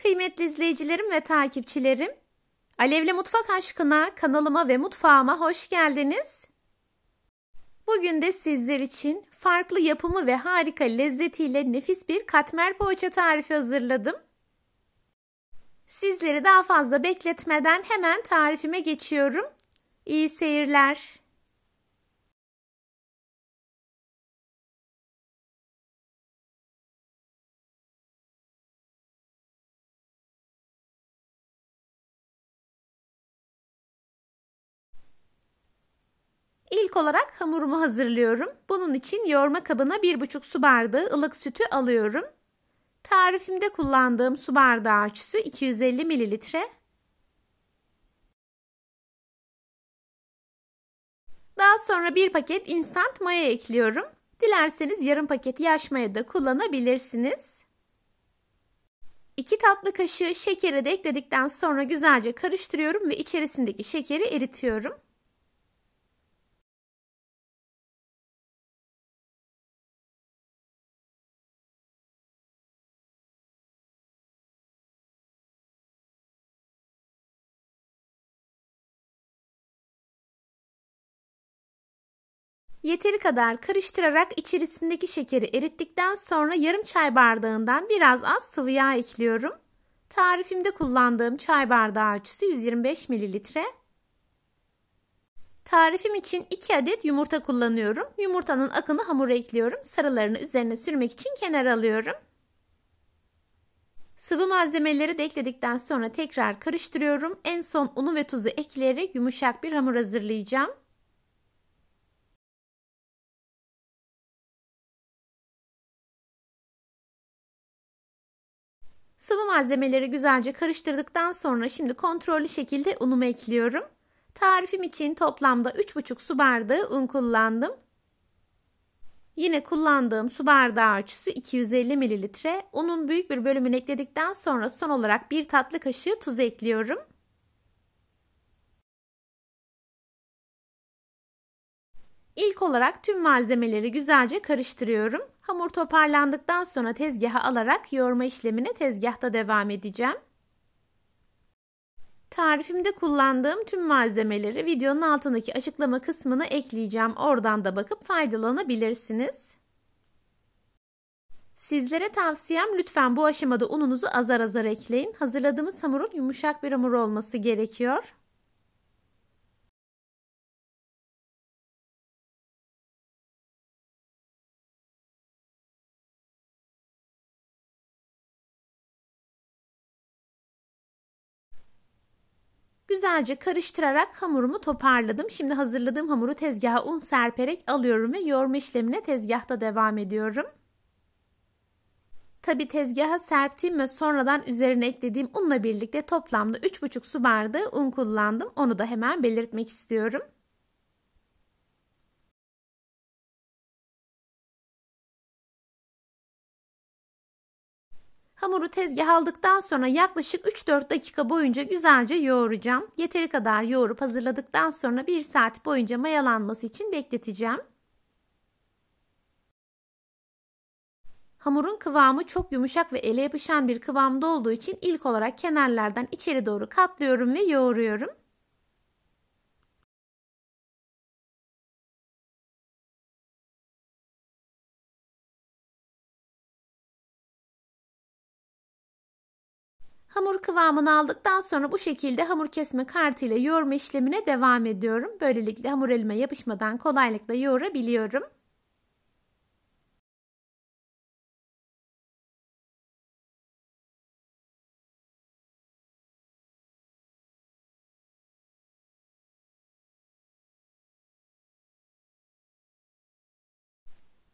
Kıymetli izleyicilerim ve takipçilerim, Alevle Mutfak Aşkına kanalıma ve mutfağıma hoş geldiniz. Bugün de sizler için farklı yapımı ve harika lezzetiyle nefis bir katmer poğaça tarifi hazırladım. Sizleri daha fazla bekletmeden hemen tarifime geçiyorum. İyi seyirler. İlk olarak hamurumu hazırlıyorum. Bunun için yoğurma kabına 1,5 su bardağı ılık sütü alıyorum. Tarifimde kullandığım su bardağı ölçüsü 250 mililitre. Daha sonra bir paket instant maya ekliyorum. Dilerseniz yarım paket yaş maya da kullanabilirsiniz. 2 tatlı kaşığı şekeri de ekledikten sonra güzelce karıştırıyorum ve içerisindeki şekeri eritiyorum. Yeteri kadar karıştırarak içerisindeki şekeri erittikten sonra yarım çay bardağından biraz az sıvı yağ ekliyorum. Tarifimde kullandığım çay bardağı ölçüsü 125 mililitre. Tarifim için 2 adet yumurta kullanıyorum. Yumurtanın akını hamura ekliyorum. Sarılarını üzerine sürmek için kenara alıyorum. Sıvı malzemeleri de ekledikten sonra tekrar karıştırıyorum. En son unu ve tuzu ekleyerek yumuşak bir hamur hazırlayacağım. Sıvı malzemeleri güzelce karıştırdıktan sonra şimdi kontrollü şekilde unumu ekliyorum. Tarifim için toplamda 3,5 su bardağı un kullandım. Yine kullandığım su bardağı ölçüsü 250 mililitre. Unun büyük bir bölümünü ekledikten sonra son olarak 1 tatlı kaşığı tuz ekliyorum. İlk olarak tüm malzemeleri güzelce karıştırıyorum. Hamur toparlandıktan sonra tezgaha alarak yoğurma işlemine tezgahta devam edeceğim. Tarifimde kullandığım tüm malzemeleri videonun altındaki açıklama kısmına ekleyeceğim. Oradan da bakıp faydalanabilirsiniz. Sizlere tavsiyem lütfen bu aşamada ununuzu azar azar ekleyin. Hazırladığımız hamurun yumuşak bir hamur olması gerekiyor. Güzelce karıştırarak hamurumu toparladım. Şimdi hazırladığım hamuru tezgaha un serperek alıyorum ve yoğurma işlemine tezgahta devam ediyorum. Tabi tezgaha serptiğim ve sonradan üzerine eklediğim unla birlikte toplamda 3,5 su bardağı un kullandım. Onu da hemen belirtmek istiyorum. Hamuru tezgaha aldıktan sonra yaklaşık 3-4 dakika boyunca güzelce yoğuracağım. Yeteri kadar yoğurup hazırladıktan sonra 1 saat boyunca mayalanması için bekleteceğim. Hamurun kıvamı çok yumuşak ve ele yapışan bir kıvamda olduğu için ilk olarak kenarlardan içeri doğru katlıyorum ve yoğuruyorum. Hamur kıvamını aldıktan sonra bu şekilde hamur kesme kartıyla yoğurma işlemine devam ediyorum. Böylelikle hamur elime yapışmadan kolaylıkla yoğurabiliyorum.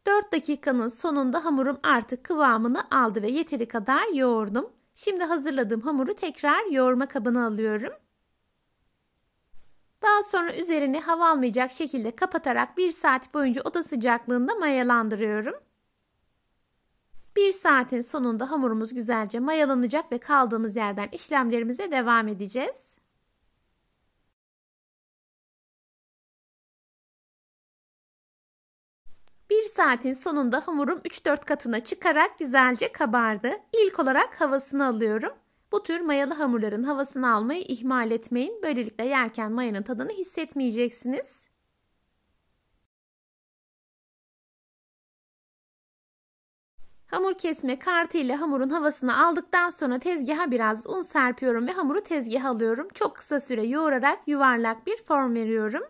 Dört dakikanın sonunda hamurum artık kıvamını aldı ve yeteri kadar yoğurdum. Şimdi hazırladığım hamuru tekrar yoğurma kabına alıyorum. Daha sonra üzerini hava almayacak şekilde kapatarak 1 saat boyunca oda sıcaklığında mayalandırıyorum. 1 saatin sonunda hamurumuz güzelce mayalanacak ve kaldığımız yerden işlemlerimize devam edeceğiz. 1 saatin sonunda hamurum 3-4 katına çıkarak güzelce kabardı. İlk olarak havasını alıyorum. Bu tür mayalı hamurların havasını almayı ihmal etmeyin. Böylelikle yerken mayanın tadını hissetmeyeceksiniz. Hamur kesme kartı ile hamurun havasını aldıktan sonra tezgaha biraz un serpiyorum ve hamuru tezgaha alıyorum. Çok kısa süre yoğurarak yuvarlak bir form veriyorum.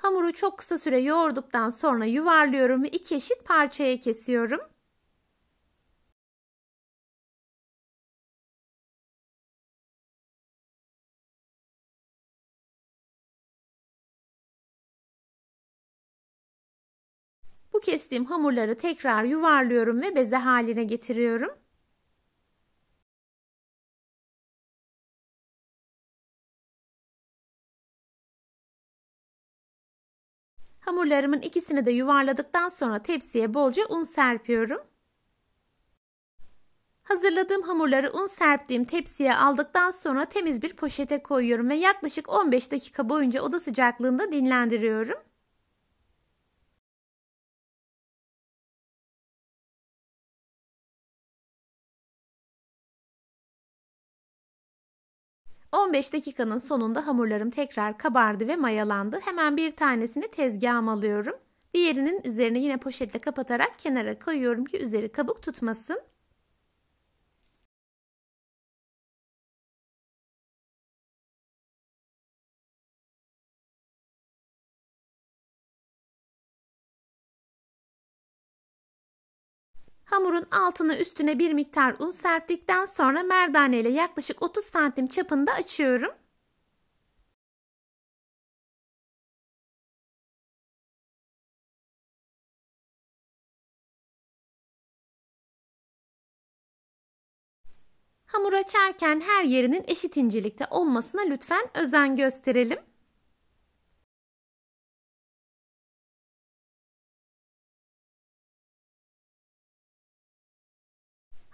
Hamuru çok kısa süre yoğurduktan sonra yuvarlıyorum ve 2 eşit parçaya kesiyorum. Bu kestiğim hamurları tekrar yuvarlıyorum ve beze haline getiriyorum. Hamurlarımın ikisini de yuvarladıktan sonra tepsiye bolca un serpiyorum. Hazırladığım hamurları un serptiğim tepsiye aldıktan sonra temiz bir poşete koyuyorum ve yaklaşık 15 dakika boyunca oda sıcaklığında dinlendiriyorum. ...15 dakikanın sonunda hamurlarım tekrar kabardı ve mayalandı. Hemen bir tanesini tezgahıma alıyorum. Diğerinin üzerine yine poşetle kapatarak kenara koyuyorum ki üzeri kabuk tutmasın. Hamurun altına üstüne bir miktar un serptikten sonra merdane ile yaklaşık 30 santim çapında açıyorum. Hamur açarken her yerinin eşit incelikte olmasına lütfen özen gösterelim.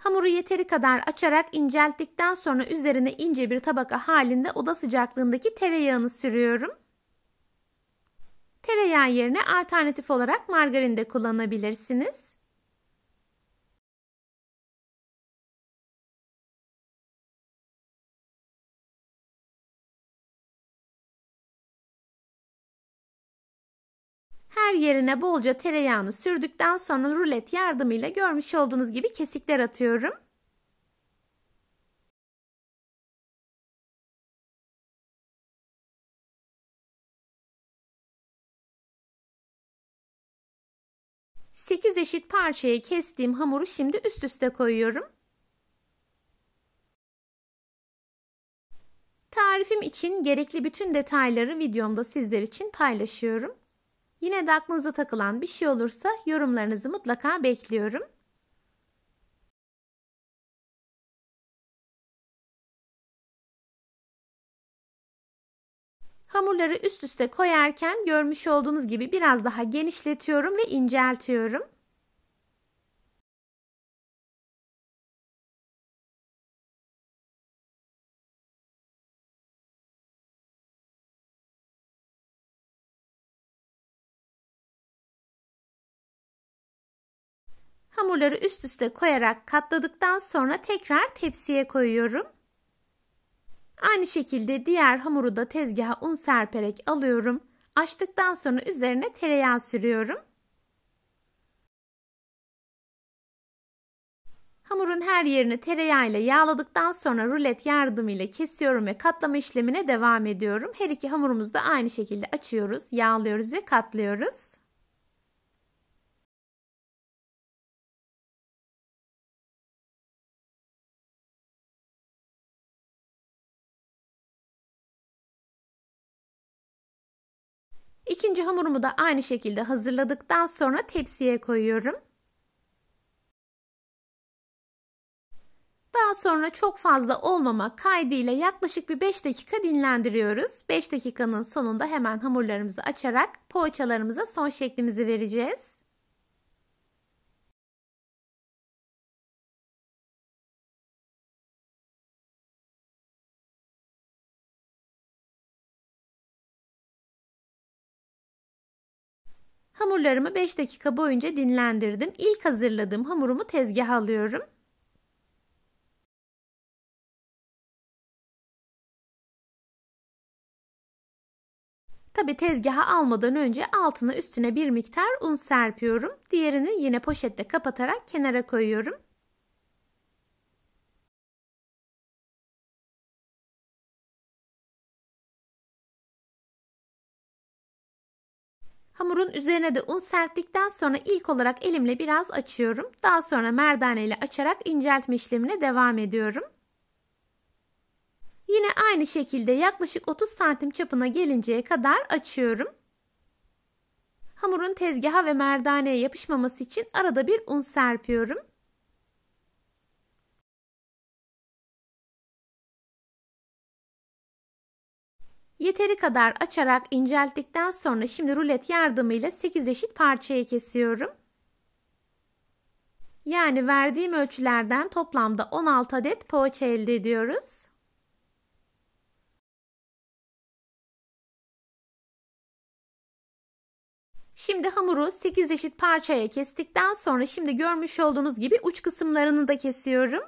Hamuru yeteri kadar açarak incelttikten sonra üzerine ince bir tabaka halinde oda sıcaklığındaki tereyağını sürüyorum. Tereyağı yerine alternatif olarak margarin de kullanabilirsiniz. Her yerine bolca tereyağını sürdükten sonra rulet yardımıyla görmüş olduğunuz gibi kesikler atıyorum. Sekiz eşit parçaya kestiğim hamuru şimdi üst üste koyuyorum. Tarifim için gerekli bütün detayları videomda sizler için paylaşıyorum. Yine de aklınıza takılan bir şey olursa yorumlarınızı mutlaka bekliyorum. Hamurları üst üste koyarken görmüş olduğunuz gibi biraz daha genişletiyorum ve inceltiyorum. Hamurları üst üste koyarak katladıktan sonra tekrar tepsiye koyuyorum. Aynı şekilde diğer hamuru da tezgaha un serperek alıyorum. Açtıktan sonra üzerine tereyağı sürüyorum. Hamurun her yerini tereyağıyla yağladıktan sonra rulet yardımıyla kesiyorum ve katlama işlemine devam ediyorum. Her iki hamurumuzu da aynı şekilde açıyoruz, yağlıyoruz ve katlıyoruz. İkinci hamurumu da aynı şekilde hazırladıktan sonra tepsiye koyuyorum. Daha sonra çok fazla olmamak kaydıyla yaklaşık bir 5 dakika dinlendiriyoruz. 5 dakikanın sonunda hemen hamurlarımızı açarak poğaçalarımıza son şeklimizi vereceğiz. Hamurlarımı 5 dakika boyunca dinlendirdim. İlk hazırladığım hamurumu tezgaha alıyorum. Tabi tezgaha almadan önce altına üstüne bir miktar un serpiyorum. Diğerini yine poşetle kapatarak kenara koyuyorum. Hamurun üzerine de un serptikten sonra ilk olarak elimle biraz açıyorum. Daha sonra merdane ile açarak inceltme işlemine devam ediyorum. Yine aynı şekilde yaklaşık 30 santim çapına gelinceye kadar açıyorum. Hamurun tezgaha ve merdaneye yapışmaması için arada bir un serpiyorum. Yeteri kadar açarak incelttikten sonra şimdi rulet yardımıyla 8 eşit parçaya kesiyorum. Yani verdiğim ölçülerden toplamda 16 adet poğaça elde ediyoruz. Şimdi hamuru 8 eşit parçaya kestikten sonra şimdi görmüş olduğunuz gibi uç kısımlarını da kesiyorum.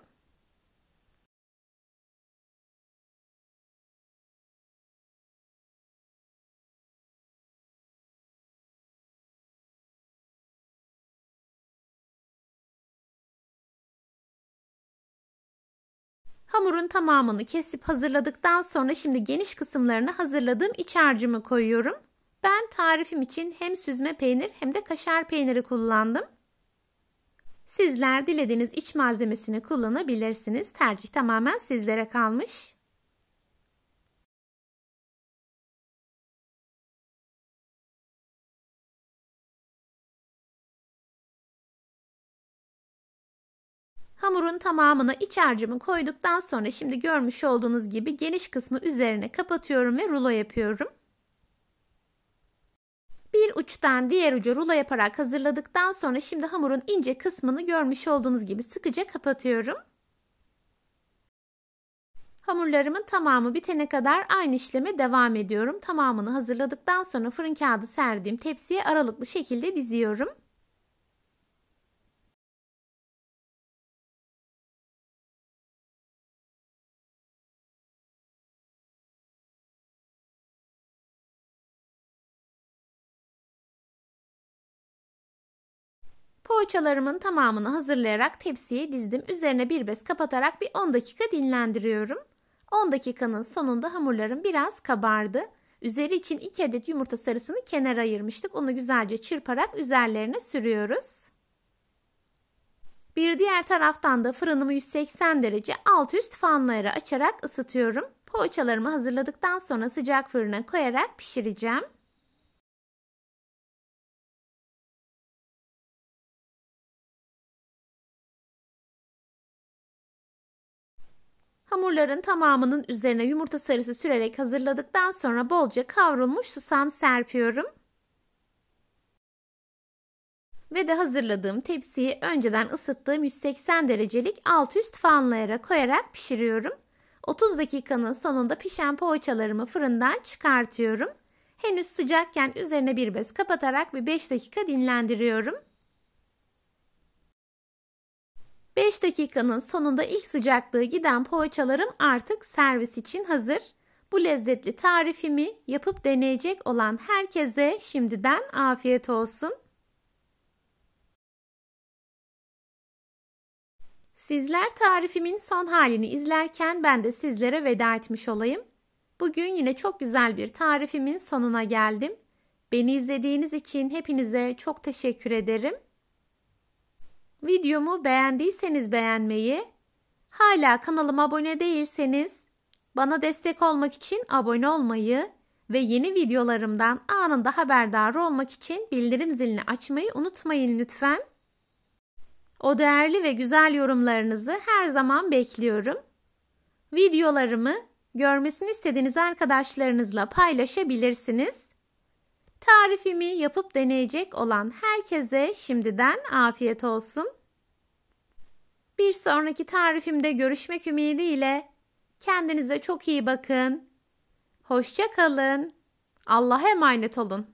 Hamurun tamamını kesip hazırladıktan sonra şimdi geniş kısımlarını hazırladığım iç harcımı koyuyorum. Ben tarifim için hem süzme peynir hem de kaşar peyniri kullandım. Sizler dilediğiniz iç malzemesini kullanabilirsiniz. Tercih tamamen sizlere kalmış. Hamurun tamamına iç harcımı koyduktan sonra şimdi görmüş olduğunuz gibi geniş kısmı üzerine kapatıyorum ve rulo yapıyorum. Bir uçtan diğer uca rulo yaparak hazırladıktan sonra şimdi hamurun ince kısmını görmüş olduğunuz gibi sıkıca kapatıyorum. Hamurlarımın tamamı bitene kadar aynı işleme devam ediyorum. Tamamını hazırladıktan sonra fırın kağıdı serdiğim tepsiye aralıklı şekilde diziyorum. Poğaçalarımın tamamını hazırlayarak tepsiye dizdim. Üzerine bir bez kapatarak bir 10 dakika dinlendiriyorum. 10 dakikanın sonunda hamurlarım biraz kabardı. Üzeri için 2 adet yumurta sarısını kenara ayırmıştık. Onu güzelce çırparak üzerlerine sürüyoruz. Bir diğer taraftan da fırınımı 180 derece alt üst fanları açarak ısıtıyorum. Poğaçalarımı hazırladıktan sonra sıcak fırına koyarak pişireceğim. Hamurların tamamının üzerine yumurta sarısı sürerek hazırladıktan sonra bolca kavrulmuş susam serpiyorum. Ve de hazırladığım tepsiyi önceden ısıttığım 180 derecelik alt üst fanlara koyarak pişiriyorum. 30 dakikanın sonunda pişen poğaçalarımı fırından çıkartıyorum. Henüz sıcakken üzerine bir bez kapatarak bir 5 dakika dinlendiriyorum. 5 dakikanın sonunda ilk sıcaklığı giden poğaçalarım artık servis için hazır. Bu lezzetli tarifimi yapıp deneyecek olan herkese şimdiden afiyet olsun. Sizler tarifimin son halini izlerken ben de sizlere veda etmiş olayım. Bugün yine çok güzel bir tarifimin sonuna geldim. Beni izlediğiniz için hepinize çok teşekkür ederim. Videomu beğendiyseniz beğenmeyi, hala kanalıma abone değilseniz bana destek olmak için abone olmayı Ve yeni videolarımdan anında haberdar olmak için bildirim zilini açmayı unutmayın lütfen. O değerli ve güzel yorumlarınızı her zaman bekliyorum. Videolarımı görmesini istediğiniz arkadaşlarınızla paylaşabilirsiniz. Tarifimi yapıp deneyecek olan herkese şimdiden afiyet olsun. Bir sonraki tarifimde görüşmek ümidiyle. Kendinize çok iyi bakın. Hoşça kalın. Allah'a emanet olun.